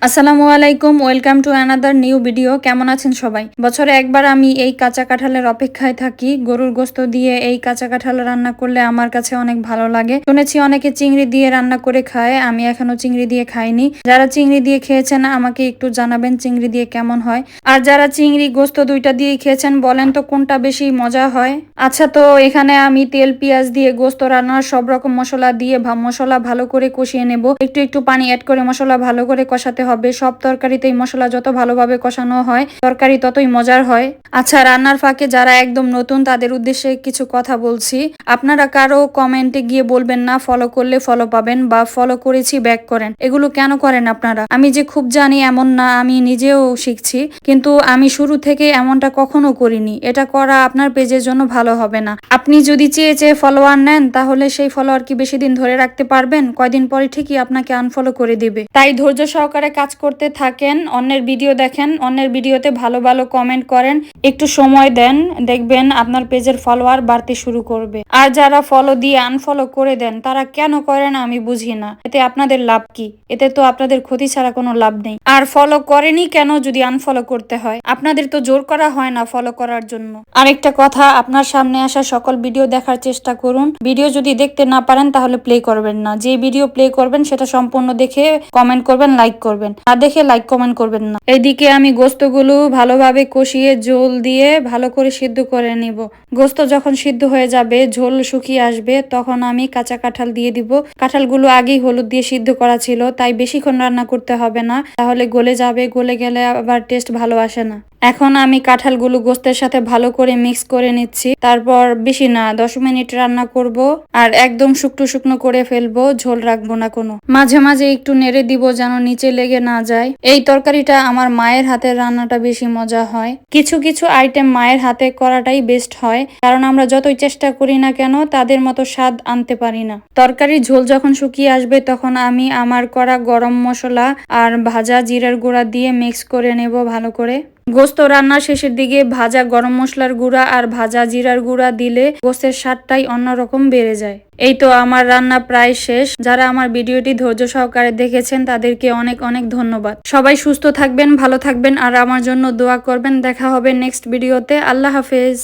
আসসালামু আলাইকুম, welcome to another new video. কেমন আছেন সবাই? বছরে একবার আমি এই কাঁচা কাঁঠালের অপেক্ষায় থাকি। গরুর গোস্ত দিয়ে এই কাঁচা কাঁঠাল রান্না করলে আমার কাছে অনেক ভালো লাগে। শুনেছি অনেকে চিংড়ি দিয়ে রান্না করে খায়, আমি এখনো চিংড়ি দিয়ে খাইনি। যারা চিংড়ি দিয়ে খেয়েছেন আমাকে একটু জানাবেন চিংড়ি দিয়ে কেমন হয়। আর যারা চিংড়ি গোস্ত দুইটা দিয়ে খেয়েছেন বলেন তো কোনটা বেশি মজা হয়। আচ্ছা, তো এখানে আমি তেল পেঁয়াজ দিয়ে গোস্ত রান্নার সব রকম মশলা দিয়ে মশলা ভালো করে কষিয়ে নেব। একটু একটু পানি অ্যাড করে মশলা ভালো করে কষাতে হবে। সব তরকারিতেই মশলা যত ভালোভাবে কষানো হয় তরকারি ততই মজার হয়। আচ্ছা, রান্নার ফাঁকে যারা একদম নতুন তাদের উদ্দেশ্যে কিছু কথা বলছি। আপনারা কারো কমেন্টে গিয়ে বলবেন না ফলো করলে ফলো পাবেন বা ফলো করেছি ব্যাক করেন। এগুলো কেন করেন আপনারা? আমি যে খুব জানি এমন না, আমি নিজেও শিখছি, কিন্তু আমি শুরু থেকে এমনটা কখনো করিনি। এটা করা আপনার পেজের জন্য ভালো হবে না। আপনি যদি চেয়ে চেয়ে ফলোয়ার নেন তাহলে সেই ফলোয়ার কি বেশি দিন ধরে রাখতে পারবেন? কয়দিন পরে ঠিকই আপনাকে আনফলো করে দিবে। তাই ধৈর্য সহকারে কাজ করতে থাকেন, অন্যের ভিডিও দেখেন, অন্যের ভিডিওতে ভালো ভালো কমেন্ট করেন, একটু সময় দেন, দেখবেন আপনার পেজের ফলোয়ার বাড়তে শুরু করবে। আর যারা ফলো দিয়ে আনফলো করে দেন তারা কেন করেন আমি বুঝি না। এতে আপনাদের লাভ কি? এতে তো আপনাদের ক্ষতি ছাড়া কোনো লাভ নেই। আর ফলো করেনি কেন যদি আনফলো করতে হয়? আপনাদের তো জোর করা হয় না ফলো করার জন্য। আরেকটা কথা, আপনার সামনে আসা সকল ভিডিও দেখার চেষ্টা করুন। ভিডিও যদি দেখতে না পারেন তাহলে প্লে করবেন না। যে ভিডিও প্লে করবেন সেটা সম্পূর্ণ দেখে কমেন্ট করবেন, লাইক করবেন। না দেখে লাইক কমেন্ট করবেন না। এইদিকে আমি গোস্তগুলো ভালোভাবে কষিয়ে ঝোল দিয়ে ভালো করে সিদ্ধ করে নিব। গোস্ত যখন সিদ্ধ হয়ে যাবে, ঝোল শুকিয়ে আসবে, তখন আমি কাঁচা কাঁঠাল দিয়ে দিব। কাঁঠালগুলো আগেই হলুদ দিয়ে সিদ্ধ করা ছিল, তাই বেশিক্ষণ রান্না করতে হবে না, তাহলে গলে যাবে। গলে গেলে আবার টেস্ট ভালো আসে না। এখন আমি কাঁঠালগুলো গোস্তের সাথে ভালো করে মিক্স করে নিচ্ছি। তারপর বেশি না 10 মিনিট রান্না করব। আর একদম শুকনো শুকনো করে ফেলবো, ঝোল রাখবো না কোনো। মাঝে মাঝে একটু নেড়ে দিব যেন নিচে লেগে না যায়। এই তরকারিটা আমার মায়ের হাতের রান্নাটা বেশি মজা হয়। কিছু কিছু আইটেম মায়ের হাতে করাটাই বেস্ট হয়, কারণ আমরা যতই চেষ্টা করি না কেন তাদের মতো স্বাদ আনতে পারি না। তরকারির ঝোল যখন শুকিয়ে আসবে তখন আমি আমার করা গরম মশলা আর ভাজা জিরার গুঁড়া দিয়ে মিক্স করে নেব ভালো করে। গোস্ত রান্নার শেষের দিকে ভাজা গরম মশলার গুঁড়া আর ভাজা জিরার গুঁড়া দিলে গোস্তের স্বাদটাই অন্যরকম বেড়ে যায়। এই তো আমার রান্না প্রায় শেষ। যারা আমার ভিডিওটি ধৈর্য সহকারে দেখেছেন তাদেরকে অনেক অনেক ধন্যবাদ। সবাই সুস্থ থাকবেন, ভালো থাকবেন আর আমার জন্য দোয়া করবেন। দেখা হবে নেক্সট ভিডিওতে। আল্লাহ হাফেজ।